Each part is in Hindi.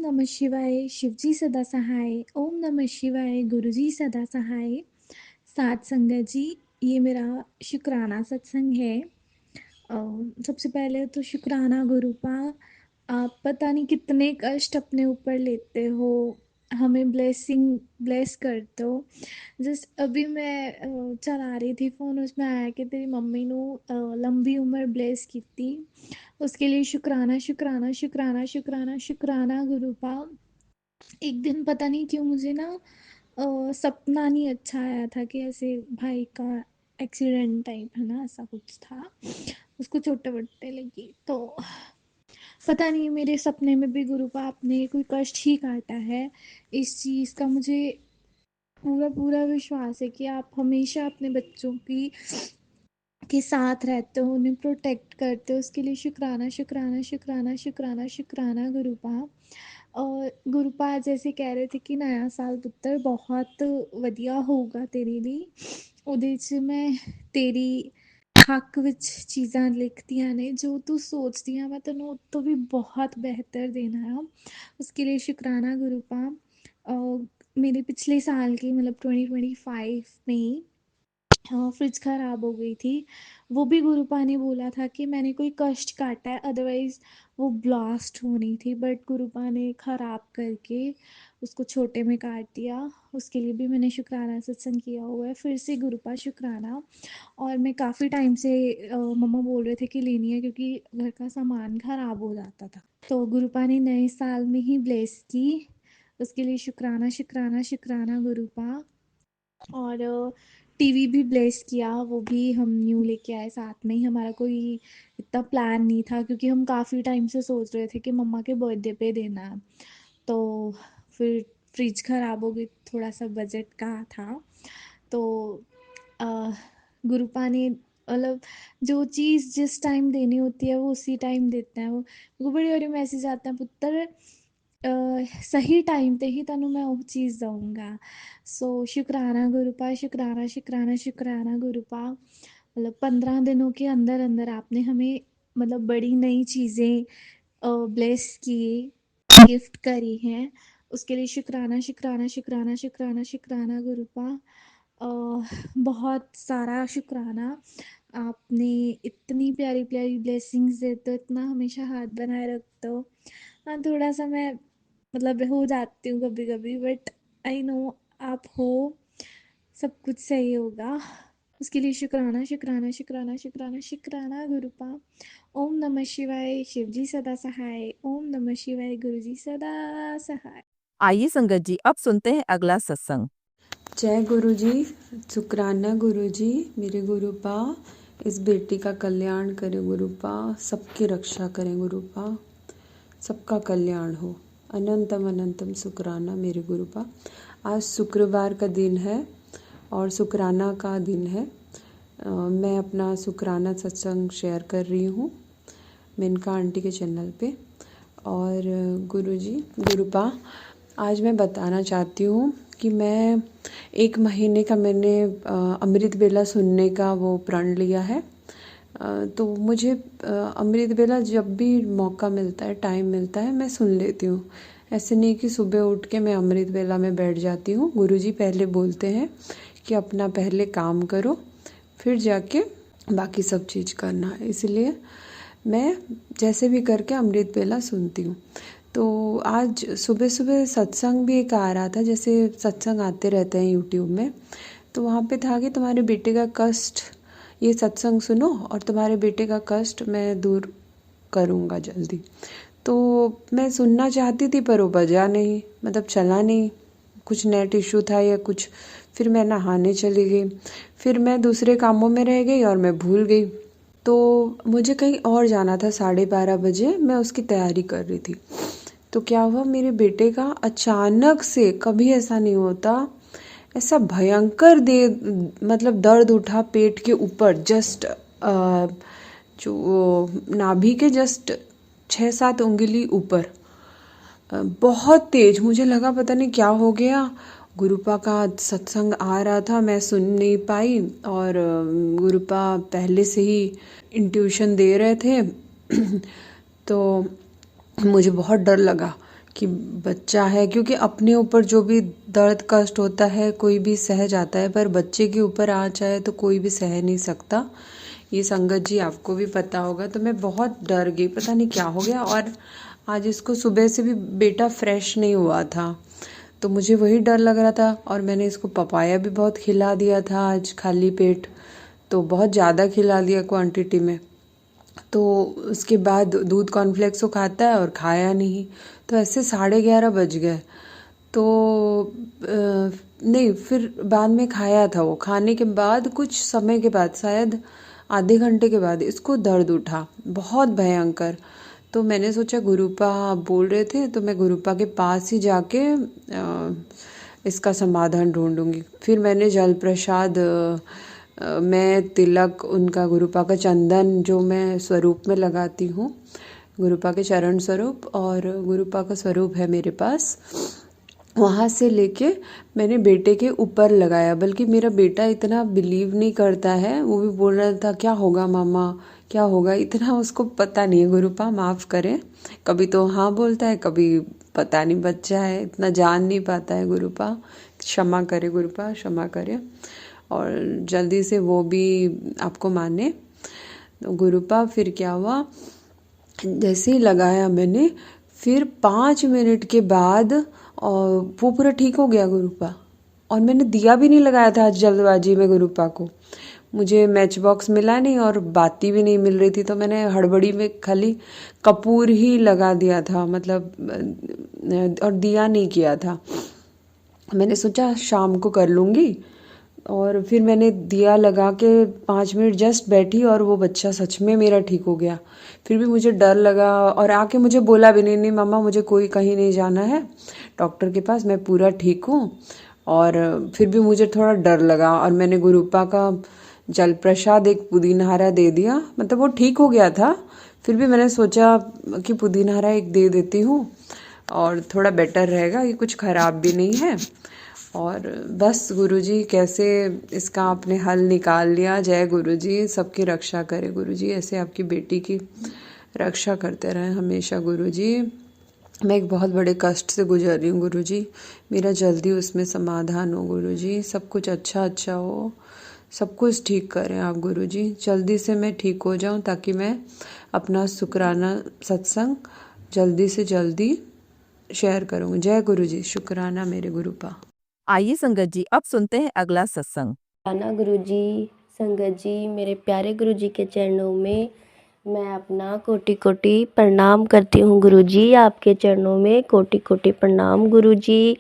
नमः शिवाय, शिवजी सदा सहाय। ओम नमः शिवाय, गुरुजी सदा सहाय। साथ संगत जी, ये मेरा शुक्राना सत्संग है। अ, सबसे पहले तो शुक्राना गुरुपा। आप पता नहीं कितने कष्ट अपने ऊपर लेते हो, हमें ब्लेस करते हो। जस्ट अभी मैं चला रही थी फ़ोन, उसमें आया कि तेरी मम्मी नू लंबी उम्र ब्लेस कीती। उसके लिए शुक्राना शुक्राना शुक्राना शुक्राना शुक्राना गुरुपा। एक दिन पता नहीं क्यों मुझे ना सपना नहीं अच्छा आया था कि ऐसे भाई का एक्सीडेंट टाइप है ना, ऐसा कुछ था। उसको चोटें वोटें लगी तो पता नहीं मेरे सपने में भी गुरुपा आपने कोई कष्ट ही काटा है। इस चीज़ का मुझे पूरा पूरा विश्वास है कि आप हमेशा अपने बच्चों की के साथ रहते हो, उन्हें प्रोटेक्ट करते हो। उसके लिए शुक्राना शुक्राना शुक्राना शुक्राना शुक्राना गुरुपा। और गुरुपा जैसे कह रहे थे कि नया साल पुੱਤਰ बहुत ਵਧੀਆ ਹੋਊਗਾ ਤੇਰੇ ਲਈ। ਉਹਦੇ 'ਚ ਮੈਂ ਤੇਰੀ ਹੱਕ ਵਿੱਚ ਚੀਜ਼ਾਂ ਲਿਖਤੀਆਂ ਨੇ, ਜੋ ਤੂੰ ਸੋਚਦੀ ਆ मैं ਤੈਨੂੰ ਉਹ ਤੋਂ भी बहुत बेहतर देना है। उसके लिए शुक्राना गुरुपा। मेरे पिछले साल की मतलब 2025 में ही फ्रिज ख़राब हो गई थी। वो भी गुरुपा ने बोला था कि मैंने कोई कष्ट काटा है, अदरवाइज़ वो ब्लास्ट होनी थी, बट गुरुपा ने ख़राब करके उसको छोटे में काट दिया। उसके लिए भी मैंने शुक्राना सत्संग किया हुआ है। फिर से गुरुपा शुक्राना। और मैं काफ़ी टाइम से मम्मा बोल रहे थे कि लेनी है क्योंकि घर का सामान ख़राब हो जाता था, तो गुरुपा ने नए साल में ही ब्लेस की। उसके लिए शुक्राना शुक्राना शुक्राना गुरुपा। और टीवी भी ब्लेस किया, वो भी हम न्यू लेके आए साथ में ही। हमारा कोई इतना प्लान नहीं था क्योंकि हम काफ़ी टाइम से सोच रहे थे कि मम्मा के बर्थडे पे देना है। तो फिर फ्रिज ख़राब हो गई, थोड़ा सा बजट का था। तो अ, गुरुपा ने मतलब जो चीज़ जिस टाइम देनी होती है वो उसी टाइम देते हैं। वो बड़े बड़े मैसेज आते हैं, पुੱਤਰ सही टाइम पे ही तैनू मैं वो चीज़ दूंगा। सो शुक्राना गुरुपा शुक्राना शुक्राना शुक्राना गुरुपा। मतलब 15 दिनों के अंदर अंदर आपने हमें मतलब बड़ी नई चीज़ें ब्लेस की, गिफ्ट करी हैं। उसके लिए शुक्राना शुक्राना शुक्राना शुक्राना शुक्राना गुरुपा। बहुत सारा शुक्राना। आपने इतनी प्यारी प्यारी ब्लेसिंग्स देते हो, इतना हमेशा हाथ बनाए रखते हो। हाँ, थोड़ा सा मैं मतलब हो जाती हूँ कभी कभी, बट आई नो आप हो, सब कुछ सही होगा। उसके लिए शुक्राना शुक्राना शुक्राना शुक्राना शुक्राना गुरुपा। ओम नमः शिवाय, शिवजी सदा सहाय। ओम नमः शिवाय, गुरुजी सदा सहाय। आइए संगत जी, अब सुनते हैं अगला सत्संग। जय गुरु जी। शुक्राना गुरु जी। मेरे गुरुपा इस बेटी का कल्याण करें गुरुपा, सबकी रक्षा करें गुरुपा, सबका कल्याण हो। अनंतम अनंतम शुक्राना मेरे गुरुपा। आज शुक्रवार का दिन है और शुक्राना का दिन है। मैं अपना शुक्राना सत्संग शेयर कर रही हूँ मेनका आंटी के चैनल पे। और गुरुजी गुरुपा, आज मैं बताना चाहती हूँ कि मैं 1 महीने का मैंने अमृत वेला सुनने का वो प्रण लिया है। तो मुझे अमृत वेला जब भी मौका मिलता है, टाइम मिलता है, मैं सुन लेती हूँ। ऐसे नहीं कि सुबह उठ के मैं अमृत वेला में बैठ जाती हूँ। गुरुजी पहले बोलते हैं कि अपना पहले काम करो, फिर जाके बाकी सब चीज़ करना है। इसलिए मैं जैसे भी करके अमृत वेला सुनती हूँ। तो आज सुबह सुबह सत्संग भी एक आ रहा था, जैसे सत्संग आते रहते हैं यूट्यूब में, तो वहाँ पे था कि तुम्हारे बेटे का कष्ट, ये सत्संग सुनो और तुम्हारे बेटे का कष्ट मैं दूर करूँगा जल्दी। तो मैं सुनना चाहती थी पर वो बजा नहीं, मतलब चला नहीं, कुछ नेट इशू था या कुछ। फिर मैं नहाने चली गई, फिर मैं दूसरे कामों में रह गई और मैं भूल गई। तो मुझे कहीं और जाना था 12:30 बजे, मैं उसकी तैयारी कर रही थी। तो क्या हुआ, मेरे बेटे का अचानक से, कभी ऐसा नहीं होता, ऐसा भयंकर मतलब दर्द उठा पेट के ऊपर, जस्ट जो नाभि के जस्ट 6-7 उंगली ऊपर, बहुत तेज। मुझे लगा पता नहीं क्या हो गया। गुरुपा का सत्संग आ रहा था, मैं सुन नहीं पाई, और गुरुपा पहले से ही इंट्यूशन दे रहे थे। तो मुझे बहुत डर लगा कि बच्चा है, क्योंकि अपने ऊपर जो भी दर्द कष्ट होता है कोई भी सह जाता है, पर बच्चे के ऊपर आ जाए तो कोई भी सह नहीं सकता। ये संगत जी आपको भी पता होगा। तो मैं बहुत डर गई, पता नहीं क्या हो गया। और आज इसको सुबह से भी बेटा फ्रेश नहीं हुआ था, तो मुझे वही डर लग रहा था। और मैंने इसको पपाया भी बहुत खिला दिया था आज खाली पेट, तो बहुत ज़्यादा खिला दिया क्वांटिटी में। तो उसके बाद दूध कॉर्नफ्लेक्स को खाता है और खाया नहीं, तो ऐसे 11:30 बज गए। तो नहीं, फिर बाद में खाया था। वो खाने के बाद कुछ समय के बाद, शायद आधे घंटे के बाद इसको दर्द उठा बहुत भयंकर। तो मैंने सोचा गुरुपा बोल रहे थे, तो मैं गुरुपा के पास ही जाके इसका समाधान ढूंढूंगी। फिर मैंने जल प्रसाद, मैं तिलक उनका गुरुपा का चंदन जो मैं स्वरूप में लगाती हूँ, गुरुपा के चरण स्वरूप, और गुरुपा का स्वरूप है मेरे पास, वहाँ से लेके मैंने बेटे के ऊपर लगाया। बल्कि मेरा बेटा इतना बिलीव नहीं करता है, वो भी बोल रहा था क्या होगा मामा, क्या होगा, इतना उसको पता नहीं है। गुरुपा माफ़ करें, कभी तो हाँ बोलता है, कभी पता नहीं, बच्चा है इतना जान नहीं पाता है। गुरुपा क्षमा करे, गुरुपा क्षमा करे, और जल्दी से वो भी आपको माने। तो गुरुपा फिर क्या हुआ, जैसे ही लगाया मैंने, फिर 5 मिनट के बाद और वो पूरा ठीक हो गया गुरुपा। और मैंने दिया भी नहीं लगाया था आज जल्दबाजी में गुरुपा को, मुझे मैच बॉक्स मिला नहीं और बाती भी नहीं मिल रही थी, तो मैंने हड़बड़ी में खाली कपूर ही लगा दिया था, मतलब और दिया नहीं किया था। मैंने सोचा शाम को कर लूँगी, और फिर मैंने दिया लगा के 5 मिनट जस्ट बैठी और वो बच्चा सच में मेरा ठीक हो गया। फिर भी मुझे डर लगा, और आके मुझे बोला भी नहीं, नहीं मामा मुझे कोई कहीं नहीं जाना है डॉक्टर के पास, मैं पूरा ठीक हूँ। और फिर भी मुझे थोड़ा डर लगा, और मैंने गुरुपा का जल प्रसाद एक पुदीनहारा दे दिया। मतलब वो ठीक हो गया था, फिर भी मैंने सोचा कि पुदीनहारा एक दे देती हूँ और थोड़ा बेटर रहेगा, ये कुछ ख़राब भी नहीं है। और बस गुरुजी कैसे इसका आपने हल निकाल लिया। जय गुरुजी, सबकी रक्षा करे गुरुजी, ऐसे आपकी बेटी की रक्षा करते रहें हमेशा गुरुजी। मैं एक बहुत बड़े कष्ट से गुजर रही हूँ गुरुजी, मेरा जल्दी उसमें समाधान हो गुरुजी, सब कुछ अच्छा अच्छा हो, सब कुछ ठीक करें आप गुरुजी, जल्दी से मैं ठीक हो जाऊँ ताकि मैं अपना शुक्राना सत्संग जल्दी से जल्दी शेयर करूँ। जय गुरुजी, शुक्राना मेरे गुरुपा। आइए संगत जी, अब सुनते हैं अगला सत्संग। आना गुरुजी, संगत जी, मेरे प्यारे गुरुजी के चरणों में मैं अपना कोटि कोटि प्रणाम करती हूँ गुरुजी, आपके चरणों में कोटि कोटि प्रणाम गुरुजी।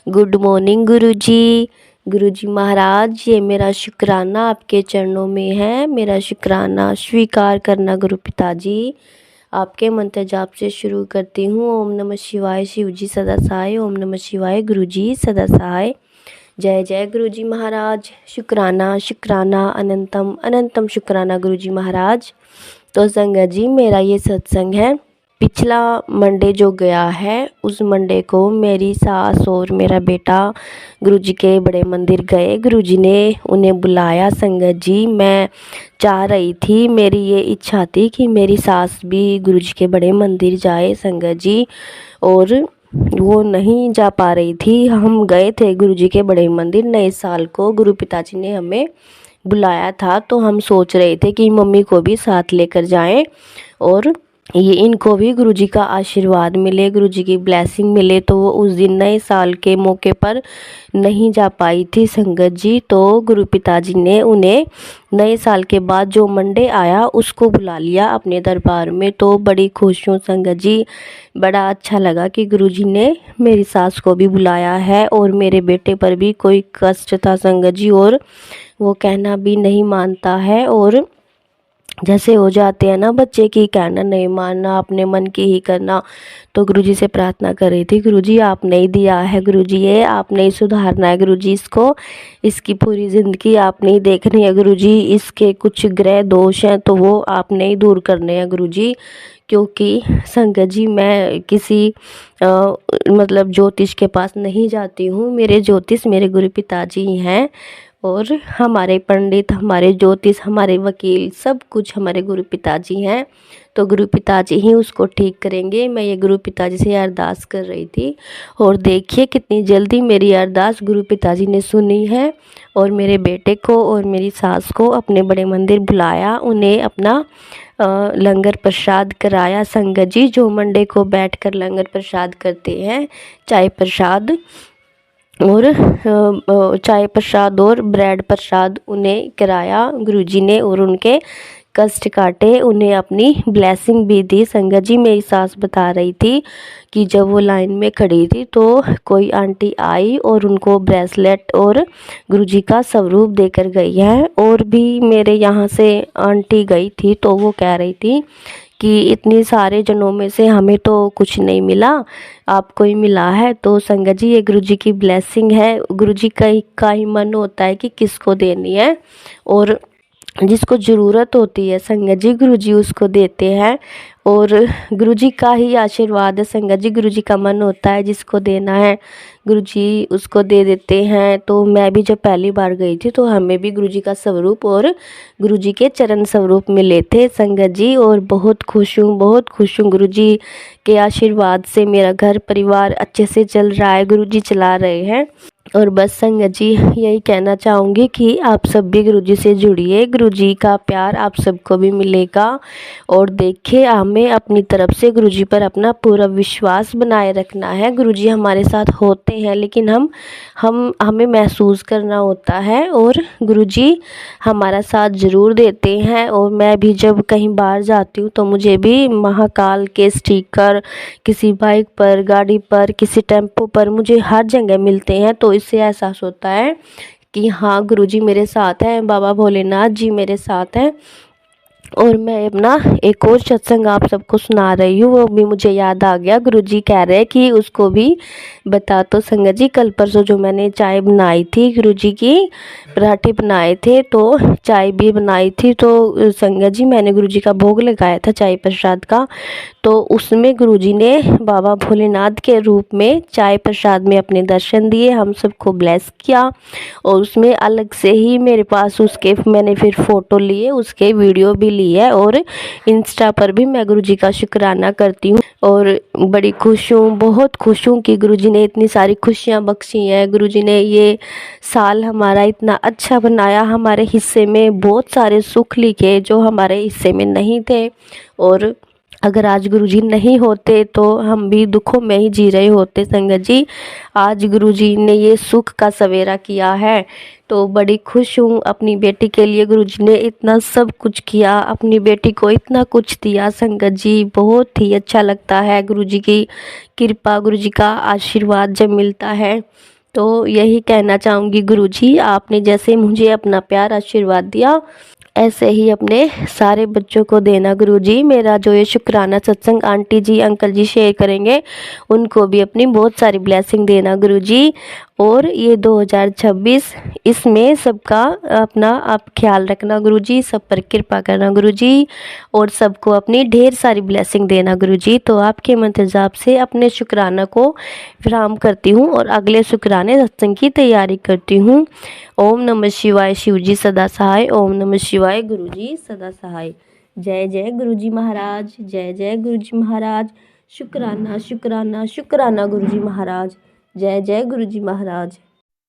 गुड मॉर्निंग गुरुजी। गुरुजी महाराज, ये मेरा शुक्राना आपके चरणों में है, मेरा शुक्राना स्वीकार करना गुरु पिताजी। आपके मंत्र जाप से शुरू करती हूँ। ओम नमः शिवाय, शिवजी सदा सहाय। ओम नमः शिवाय, गुरुजी सदा सहाय। जय जय गुरुजी महाराज। शुक्राना शुक्राना अनंतम अनंतम शुक्राना गुरुजी महाराज। तो संगत जी, मेरा ये सत्संग है, पिछला मंडे जो गया है उस मंडे को मेरी सास और मेरा बेटा गुरुजी के बड़े मंदिर गए। गुरुजी ने उन्हें बुलाया। संगत जी, मैं चाह रही थी, मेरी ये इच्छा थी कि मेरी सास भी गुरुजी के बड़े मंदिर जाए संगत जी, और वो नहीं जा पा रही थी। हम गए थे गुरुजी के बड़े मंदिर, नए साल को गुरु पिताजी ने हमें बुलाया था, तो हम सोच रहे थे कि मम्मी को भी साथ लेकर जाएं और ये इनको भी गुरुजी का आशीर्वाद मिले, गुरुजी की ब्लेसिंग मिले। तो वो उस दिन नए साल के मौके पर नहीं जा पाई थी संगत जी। तो गुरु पिताजी ने उन्हें नए साल के बाद जो मंडे आया उसको बुला लिया अपने दरबार में। तो बड़ी खुश हूँ संगत जी, बड़ा अच्छा लगा कि गुरुजी ने मेरी सास को भी बुलाया है, और मेरे बेटे पर भी कोई कष्ट था संगत जी, और वो कहना भी नहीं मानता है, और जैसे हो जाते हैं ना बच्चे की कहना नहीं मानना, अपने मन की ही करना। तो गुरुजी से प्रार्थना कर रही थी, गुरुजी आपने ही दिया है, गुरुजी ये आपने ही सुधारना है गुरुजी, इसकी पूरी ज़िंदगी आपने ही देखनी है गुरुजी, इसके कुछ ग्रह दोष हैं तो वो आपने ही दूर करने हैं गुरुजी। क्योंकि संगत जी, मैं किसी मतलब ज्योतिष के पास नहीं जाती हूँ, मेरे ज्योतिष मेरे गुरु पिताजी हैं, और हमारे पंडित, हमारे ज्योतिष, हमारे वकील, सब कुछ हमारे गुरु पिताजी हैं। तो गुरु पिताजी ही उसको ठीक करेंगे। मैं ये गुरु पिताजी से अरदास कर रही थी और देखिए कितनी जल्दी मेरी अरदास गुरु पिताजी ने सुनी है और मेरे बेटे को और मेरी सास को अपने बड़े मंदिर बुलाया, उन्हें अपना लंगर प्रसाद कराया। संगत जी, जो मंडे को बैठकर लंगर प्रसाद करते हैं, चाय प्रसाद और ब्रेड प्रसाद उन्हें कराया गुरुजी ने और उनके कष्ट काटे, उन्हें अपनी ब्लेसिंग भी दी। संगत जी, मेरी सास बता रही थी कि जब वो लाइन में खड़ी थी तो कोई आंटी आई और उनको ब्रेसलेट और गुरुजी का स्वरूप देकर गई है। और भी मेरे यहाँ से आंटी गई थी तो वो कह रही थी कि इतने सारे जनों में से हमें तो कुछ नहीं मिला, आपको ही मिला है। तो संगत जी, ये गुरुजी की ब्लेसिंग है। गुरुजी का ही मन होता है कि किसको देनी है और जिसको ज़रूरत होती है संगत जी, गुरुजी उसको देते हैं और गुरुजी का ही आशीर्वाद है। संगत जी, गुरुजी का मन होता है जिसको देना है गुरुजी उसको दे देते हैं। तो मैं भी जब पहली बार गई थी तो हमें भी गुरुजी का स्वरूप और गुरुजी के चरण स्वरूप मिले थे संगत जी, और बहुत खुश हूँ गुरुजी के आशीर्वाद से मेरा घर परिवार अच्छे से चल रहा है, गुरुजी चला रहे हैं। और बस संगत जी, यही कहना चाहूँगी कि आप सब भी गुरुजी से जुड़िए, गुरुजी का प्यार आप सबको भी मिलेगा। और देखिए, हमें अपनी तरफ से गुरुजी पर अपना पूरा विश्वास बनाए रखना है। गुरुजी हमारे साथ होते हैं लेकिन हमें महसूस करना होता है और गुरुजी हमारा साथ ज़रूर देते हैं। और मैं भी जब कहीं बाहर जाती हूँ तो मुझे भी महाकाल के स्टिकर किसी बाइक पर, गाड़ी पर, किसी टेम्पो पर मुझे हर जगह मिलते हैं। तो इससे एहसास होता है कि हाँ, गुरुजी मेरे साथ हैं, बाबा भोलेनाथ जी मेरे साथ हैं। और मैं अपना एक और सत्संग आप सबको सुना रही हूँ, वो भी मुझे याद आ गया। गुरुजी कह रहे हैं कि उसको भी बता। तो संगत जी, कल परसों जो मैंने चाय बनाई थी, गुरुजी की पराठे बनाए थे तो चाय भी बनाई थी। तो संगत जी, मैंने गुरुजी का भोग लगाया था चाय प्रसाद का, तो उसमें गुरुजी ने बाबा भोलेनाथ के रूप में चाय प्रसाद में अपने दर्शन दिए, हम सबको ब्लेस किया। और उसमें अलग से ही मेरे पास उसके मैंने फिर फ़ोटो लिए, उसके वीडियो भी ली है और इंस्टा पर भी मैं गुरुजी का शुक्राना करती हूँ। और बड़ी खुश हूँ, बहुत खुश हूँ कि गुरुजी ने इतनी सारी खुशियाँ बख्शी हैं। गुरुजी ने ये साल हमारा इतना अच्छा बनाया, हमारे हिस्से में बहुत सारे सुख लिखे जो हमारे हिस्से में नहीं थे। और अगर आज गुरुजी नहीं होते तो हम भी दुखों में ही जी रहे होते संगत जी। आज गुरुजी ने ये सुख का सवेरा किया है तो बड़ी खुश हूँ। अपनी बेटी के लिए गुरुजी ने इतना सब कुछ किया, अपनी बेटी को इतना कुछ दिया संगत जी। बहुत ही अच्छा लगता है गुरुजी की कृपा, गुरुजी का आशीर्वाद जब मिलता है। तो यही कहना चाहूँगी, गुरुजी आपने जैसे मुझे अपना प्यार आशीर्वाद दिया ऐसे ही अपने सारे बच्चों को देना गुरुजी। मेरा जो ये शुक्राना सत्संग आंटी जी अंकल जी शेयर करेंगे उनको भी अपनी बहुत सारी ब्लेसिंग देना गुरुजी। और ये 2026 इसमें सबका अपना आप ख्याल रखना गुरुजी, सब पर कृपा करना गुरुजी और सबको अपनी ढेर सारी ब्लेसिंग देना गुरुजी। तो आपके मंत्र जाप से अपने शुक्राना को विराम करती हूँ और अगले शुक्राने सत्संग की तैयारी करती हूँ। ओम नमः शिवाय, शिवजी सदा सहाय। ओम नमः शिवाय, गुरुजी सदा सहाय। जय जय गुरुजी महाराज, जय जय गुरुजी महाराज। शुक्राना शुक्राना शुक्राना गुरुजी महाराज। जय जय गुरुजी महाराज।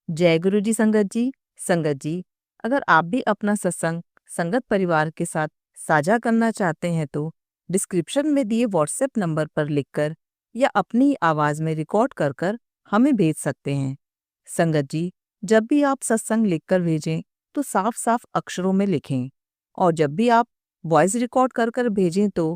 जय गुरु जी। संगत जी, अगर आप भी अपना सत्संग संगत परिवार के साथ साझा करना चाहते हैं तो डिस्क्रिप्शन में दिए व्हाट्सएप नंबर पर लिखकर या अपनी आवाज में रिकॉर्ड कर हमें भेज सकते हैं। संगत जी, जब भी आप सत्संग लिखकर भेजें तो साफ साफ अक्षरों में लिखें और जब भी आप वॉइस रिकॉर्ड कर भेजें तो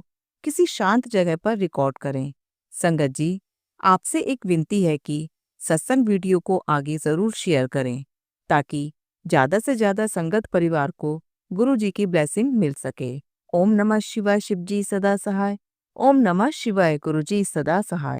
किसी शांत जगह पर रिकॉर्ड करें। संगत जी, आपसे एक विनती है कि सत्संग वीडियो को आगे जरूर शेयर करें ताकि ज्यादा से ज्यादा संगत परिवार को गुरु जी की ब्लेसिंग मिल सके। ओम नमः शिवाय, शिवजी सदा सहाय। ओम नमः शिवाय, गुरुजी सदा सहाय।